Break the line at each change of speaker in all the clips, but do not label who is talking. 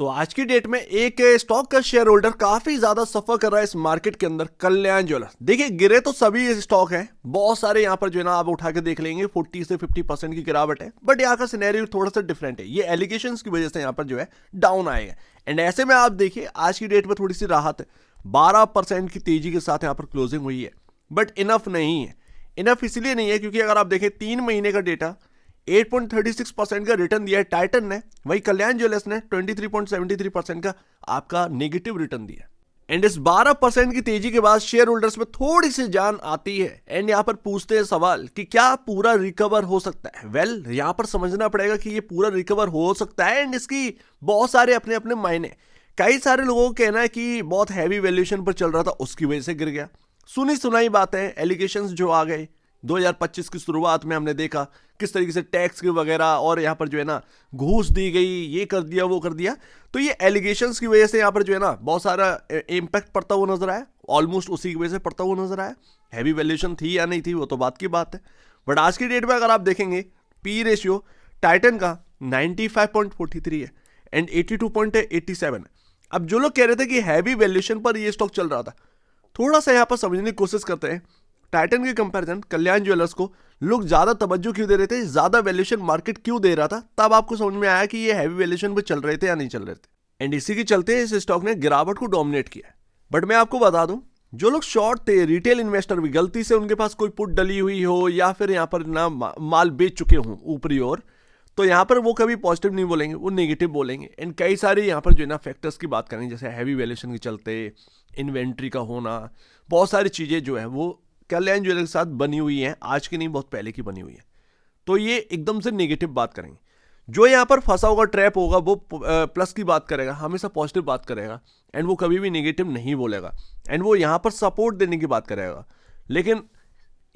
तो आज की डेट में एक स्टॉक का शेयर होल्डर काफी ज्यादा सफर कर रहा है इस मार्केट के अंदर, कल्याण ज्वेलर्स। देखिए गिरे तो सभी स्टॉक हैं, बहुत सारे यहाँ पर जो है ना आप उठा के देख लेंगे 40 से 50% की गिरावट है, बट यहाँ का सिनेरियो थोड़ा सा डिफरेंट है। ये एलिगेशंस की वजह से यहाँ पर जो है डाउन आएगा। एंड ऐसे में आप देखिए आज की डेट में थोड़ी सी राहत है, 12% की तेजी के साथ यहाँ पर क्लोजिंग हुई है, बट इनफ नहीं है। इनफ इसलिए नहीं है क्योंकि अगर आप देखें 3 महीने का डेटा 8.36% का रिटर्न दिया है टाइटन ने, वही कल्याण ज्वेलर्स ने 23.73% का आपका नेगेटिव रिटर्न दिया। एंड इस 12% की तेजी के बाद शेयर होल्डर्स में थोड़ी सी जान आती है। एंड यहां पर पूछते हैं सवाल कि क्या पूरा रिकवर हो सकता है। वेल यहां पर समझना पड़ेगा कि ये पूरा रिकवर हो सकता है एंड इसकी बहुत सारे अपने अपने मायने। कई सारे लोगों को कहना है कि बहुत हैवी वैल्यूएशन पर चल रहा था, उसकी वजह से गिर गया। सुनी सुनाई बातें, एलिगेशंस जो आ गए 2025 की शुरुआत में हमने देखा किस तरीके से टैक्स के वगैरह और यहाँ पर जो है ना घूस दी गई, ये कर दिया वो कर दिया। तो ये एलिगेशंस की वजह से यहाँ पर जो है ना बहुत सारा इम्पैक्ट पड़ता हुआ नजर आया, ऑलमोस्ट उसी की वजह से पड़ता हुआ नजर आया। हैवी वैल्यूएशन थी या नहीं थी वो तो बात की बात है, बट आज की डेट में अगर आप देखेंगे पी रेशियो टाइटन का 95.43 है एंड 82.87 है। अब जो लोग कह रहे थे कि हैवी वैल्यूएशन पर ये स्टॉक चल रहा था, थोड़ा सा यहाँ पर समझने की कोशिश करते हैं। टाइटन के कंपैरिजन कल्याण ज्वेलर्स को लोग ज्यादा तवज्जो क्यों दे रहे थे, ज्यादा वैल्यूएशन मार्केट क्यों दे रहा था, तब आपको समझ में आया कि ये हैवी वैल्यूएशन पे चल रहे थे या नहीं चल रहे थे। एंड इसी के चलते इस स्टॉक ने गिरावट को डोमिनेट किया। बट मैं आपको बता दूं, जो लोग शॉर्ट थे, रिटेल इन्वेस्टर भी, गलती से उनके पास कोई पुट डली हुई हो या फिर यहाँ पर ना माल बेच चुके हों ऊपरी ओर, तो यहाँ पर वो कभी पॉजिटिव नहीं बोलेंगे, वो नेगेटिव बोलेंगे। एंड कई सारे यहाँ पर जो है ना फैक्टर्स की बात करेंगे, जैसे हैवी वैल्यूएशन के चलते इन्वेंट्री का होना, बहुत सारी चीजें जो है वो कल्याण ज्वेलर्स के साथ बनी हुई है, आज की नहीं बहुत पहले की बनी हुई है। तो ये एकदम से नेगेटिव बात करेंगे। जो यहाँ पर फंसा होगा, ट्रैप होगा, वो प्लस की बात करेगा, हमेशा पॉजिटिव बात करेगा एंड वो कभी भी नेगेटिव नहीं बोलेगा एंड वो यहाँ पर सपोर्ट देने की बात करेगा। लेकिन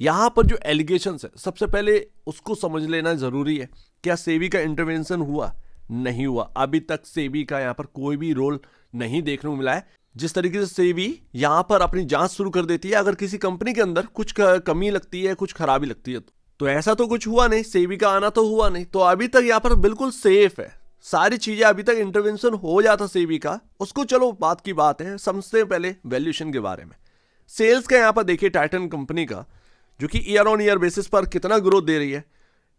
यहाँ पर जो एलिगेशंस है, सबसे पहले उसको समझ लेना जरूरी है। क्या सेबी का इंटरवेंशन हुआ? नहीं हुआ। अभी तक सेबी का यहाँ पर कोई भी रोल नहीं देखने को मिला है। जिस तरीके से सेबी यहां पर अपनी जांच शुरू कर देती है, अगर किसी कंपनी के अंदर कुछ कमी लगती है, कुछ खराबी लगती है, तो ऐसा तो कुछ हुआ नहीं, सेबी का आना तो हुआ नहीं। तो अभी तक यहां पर बिल्कुल सेफ है सारी चीजें। अभी तक इंटरवेंशन हो जाता सेबी का, उसको चलो बात की बात है। सबसे पहले वैल्यूएशन के बारे में, सेल्स का यहां पर देखिए टाइटन कंपनी का, जो कि ईयर ऑन ईयर बेसिस पर कितना ग्रोथ दे रही है।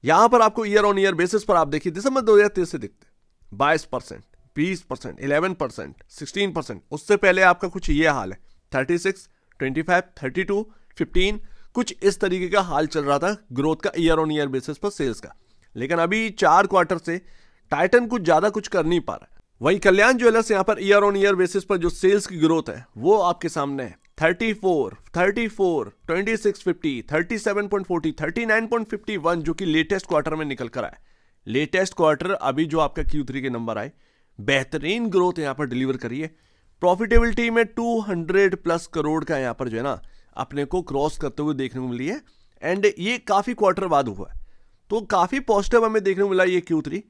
यहां पर आपको ईयर ऑन ईयर बेसिस पर आप देखिए दिसंबर 2023 से दिखते 22%, 20%, 11%, 16%। उससे पहले आपका कुछ ये हाल है 36, 25, 32, 15, कुछ इस तरीके का हाल चल रहा था ग्रोथ का ईयर ऑन ईयर बेसिस पर सेल्स का। लेकिन अभी 4 क्वार्टर से टाइटन कुछ ज्यादा कुछ कर नहीं पा रहा है। वही कल्याण ज्वेलर्स यहाँ per year on year basis पर जो सेल्स की ग्रोथ है वो आपके सामने है 34, 34, 26, 50, 37.40, 39.51, जो कि लेटेस्ट क्वार्टर में निकल कर आए। लेटेस्ट क्वार्टर अभी जो आपका Q3 के नंबर आए, बेहतरीन ग्रोथ यहां पर डिलीवर करिए। प्रॉफिटेबिलिटी में 200 प्लस करोड़ का यहां पर जो है ना अपने को क्रॉस करते हुए देखने को मिली है एंड ये काफी क्वार्टर बाद हुआ है, तो काफी पॉजिटिव हमें देखने को मिला ये Q3।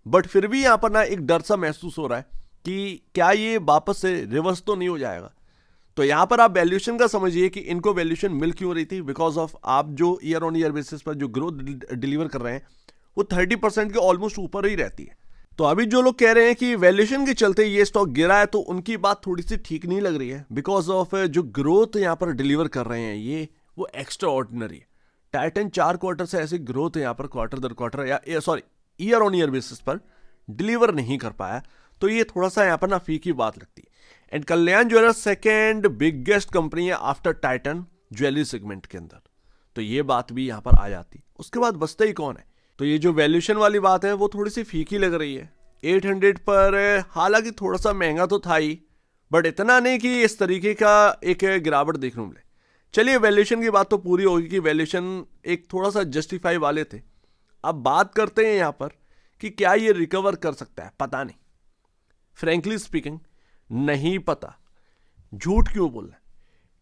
बट फिर भी यहां पर ना एक डर सा महसूस हो रहा है कि क्या ये वापस से रिवर्स तो नहीं हो जाएगा। तो यहां पर आप वैल्यूएशन का समझिए कि इनको वैल्यूएशन मिल क्यों रही थी, बिकॉज ऑफ आप जो ईयर ऑन ईयर बेसिस पर जो ग्रोथ डिलीवर कर रहे हैं वो 30% के ऑलमोस्ट ऊपर ही रहती है। तो अभी जो लोग कह रहे हैं कि वैल्यूएशन के चलते ये स्टॉक गिरा है, तो उनकी बात थोड़ी सी ठीक नहीं लग रही है, बिकॉज ऑफ जो ग्रोथ यहां पर डिलीवर कर रहे हैं ये वो एक्स्ट्रा ऑर्डिनरी है। टाइटन 4 क्वार्टर से ऐसी ग्रोथ यहां पर क्वार्टर दर क्वार्टर या sorry year on year basis पर डिलीवर नहीं कर पाया, तो ये थोड़ा सा यहां पर ना फीकी बात लगती है। And Kalyan jewellers second biggest company है आफ्टर टाइटन ज्वेलरी सेगमेंट के अंदर, तो ये बात भी यहां पर आ जाती। उसके बाद बचता ही कौन है? तो ये जो वैल्यूएशन वाली बात है वो थोड़ी सी फीकी लग रही है 800 पर। हालांकि थोड़ा सा महंगा तो था ही, बट इतना नहीं कि इस तरीके का एक गिरावट देखने को मिले। चलिए वैल्यूएशन की बात तो पूरी होगी कि वैल्यूएशन एक थोड़ा सा जस्टिफाई वाले थे। अब बात करते हैं यहां पर कि क्या ये रिकवर कर सकता है। पता नहीं, फ्रेंकली स्पीकिंग नहीं पता। झूठ क्यों बोल रहे हैं?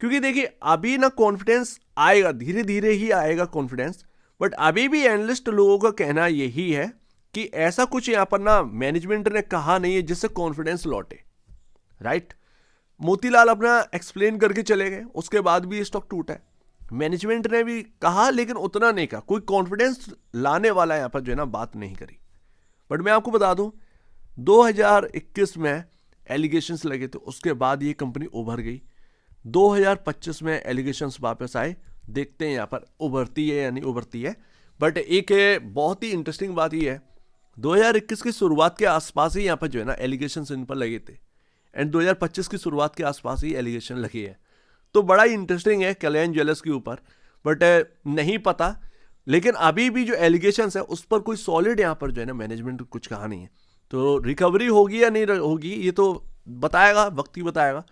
क्योंकि देखिए अभी ना कॉन्फिडेंस आएगा, धीरे धीरे ही आएगा कॉन्फिडेंस, बट अभी भी एनालिस्ट लोगों का कहना यही है कि ऐसा कुछ यहां पर ना मैनेजमेंट ने कहा नहीं है जिससे कॉन्फिडेंस लौटे। राइट, मोतीलाल अपना एक्सप्लेन करके चले गए, उसके बाद भी स्टॉक टूटा है। मैनेजमेंट ने भी कहा लेकिन उतना नहीं कहा, कोई कॉन्फिडेंस लाने वाला यहां पर जो है ना बात नहीं करी। बट मैं आपको बता दूं 2021 में एलिगेशंस लगे थे, उसके बाद ये कंपनी उभर गई। 2025 में एलिगेशंस वापस आए, देखते हैं यहाँ पर उभरती है या नहीं उभरती है। बट एक बहुत ही इंटरेस्टिंग बात ये है, 2021 की शुरुआत के आसपास ही यहाँ पर जो है ना एलिगेशंस इन पर लगे थे, एंड 2025 की शुरुआत के आसपास ही एलिगेशन लगे हैं। तो बड़ा ही इंटरेस्टिंग है कल्याण ज्वेलर्स के ऊपर, बट नहीं पता। लेकिन अभी भी जो एलिगेशंस है उस पर कोई सॉलिड यहाँ पर जो है ना मैनेजमेंट कुछ कहा नहीं है। तो रिकवरी होगी या नहीं होगी ये तो बताएगा, वक्त ही बताएगा।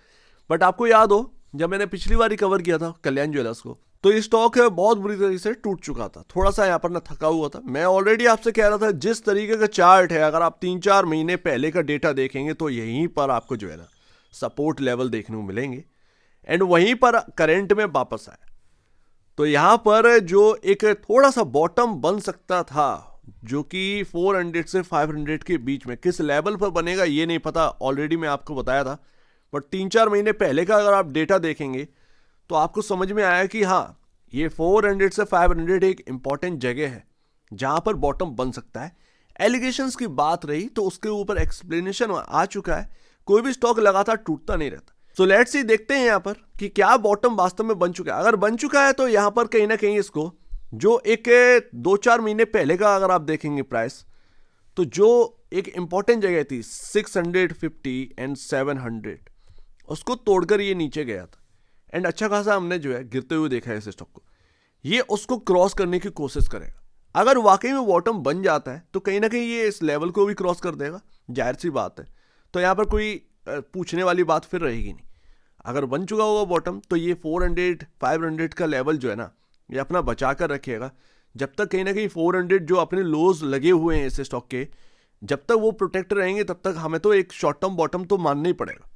बट आपको याद हो जब मैंने पिछली बार रिकवर किया था कल्याण ज्वेलर्स को, तो ये स्टॉक बहुत बुरी तरीके से टूट चुका था, थोड़ा सा यहाँ पर ना थका हुआ था। मैं ऑलरेडी आपसे कह रहा था जिस तरीके का चार्ट है, अगर आप 3-4 महीने पहले का डेटा देखेंगे तो यहीं पर आपको जो है ना सपोर्ट लेवल देखने को मिलेंगे, एंड वहीं पर करंट में वापस आए। तो यहाँ पर जो एक थोड़ा सा बॉटम बन सकता था, जो कि 400 से 500 के बीच में, किस लेवल पर बनेगा ये नहीं पता, ऑलरेडी मैं आपको बताया था। बट 3-4 महीने पहले का अगर आप डेटा देखेंगे तो आपको समझ में आया कि हाँ, ये 400 से 500 एक इंपॉर्टेंट जगह है जहां पर बॉटम बन सकता है। एलिगेशंस की बात रही तो उसके ऊपर एक्सप्लेनेशन आ चुका है, कोई भी स्टॉक लगातार टूटता नहीं रहता। सो लेट्स सी, देखते हैं यहाँ पर कि क्या बॉटम वास्तव में बन चुका है। अगर बन चुका है तो यहाँ पर कहीं ना कहीं इसको जो एक 2-4 महीने पहले का अगर आप देखेंगे प्राइस, तो जो एक इंपॉर्टेंट जगह थी 650 एंड 700, उसको तोड़कर ये नीचे गया था, एंड अच्छा खासा हमने जो है गिरते हुए देखा है इस स्टॉक को। ये उसको क्रॉस करने की कोशिश करेगा। अगर वाकई में बॉटम बन जाता है तो कहीं ना कहीं ये इस लेवल को भी क्रॉस कर देगा, जाहिर सी बात है। तो यहाँ पर कोई पूछने वाली बात फिर रहेगी नहीं। अगर बन चुका होगा बॉटम तो ये 400-500 का लेवल जो है ना ये अपना बचा कर रखेगा। जब तक कहीं ना कहीं 400 जो अपने लोज लगे हुए हैं इस स्टॉक के, जब तक वो प्रोटेक्ट रहेंगे तब तक हमें तो एक शॉर्ट टर्म बॉटम तो मानना ही पड़ेगा,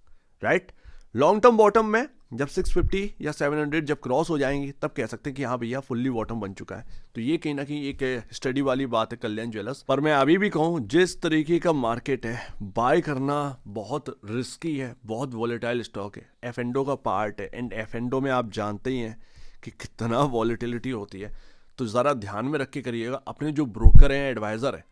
राइट। लॉन्ग टर्म बॉटम में जब 650 या 700 जब क्रॉस हो जाएंगी तब कह सकते हैं कि हाँ भैया फुल्ली बॉटम बन चुका है। तो ये कहीं ना कहीं एक स्टडी वाली बात है कल्याण ज्वेलर्स पर। मैं अभी भी कहूँ जिस तरीके का मार्केट है, बाय करना बहुत रिस्की है, बहुत वॉलेटाइल स्टॉक है, एफ&ओ का पार्ट है, एंड एफ&ओ में आप जानते ही हैं कि कितना वॉलेटिलिटी होती है। तो ज़रा ध्यान में रख के करिएगा, अपने जो ब्रोकर हैं, एडवाइज़र हैं,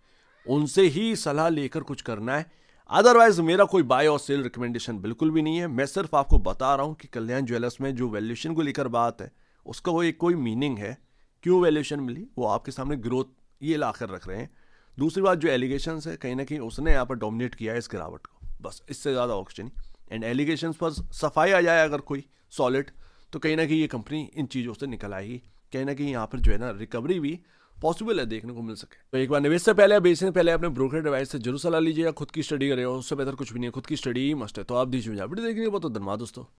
उनसे ही सलाह लेकर कुछ करना है। अदरवाइज मेरा कोई बाय और सेल रिकमेंडेशन बिल्कुल भी नहीं है। मैं सिर्फ आपको बता रहा हूं कि कल्याण ज्वेलर्स में जो वैल्यूएशन को लेकर बात है उसका वो एक कोई मीनिंग है, क्यों वैल्यूएशन मिली वो आपके सामने ग्रोथ ये ला कर रख रहे हैं। दूसरी बात जो एलिगेशंस है कहीं ना कहीं उसने यहाँ पर डोमिनेट किया है इस गिरावट को, बस इससे ज़्यादा ऑप्शन नहीं। एंड एलिगेशंस पर सफाई आ जाए अगर कोई सॉलिड, तो कहीं ना कहीं ये कंपनी इन चीज़ों से निकल आएगी, कहीं ना कहीं यहाँ पर जो है ना रिकवरी भी पॉसिबल है देखने को मिल सके। तो एक बार निवेश से पहले, बेचने से पहले अपने ब्रोकर एडवाइस से जरूर सलाह लीजिएगा। खुद की स्टडी करेगा, उससे बेहतर कुछ भी नहीं है, खुद की स्टडी ही मस्ट है। तो आप दीजिए वीडियो देखने के बाद तो धन्यवाद दोस्तों।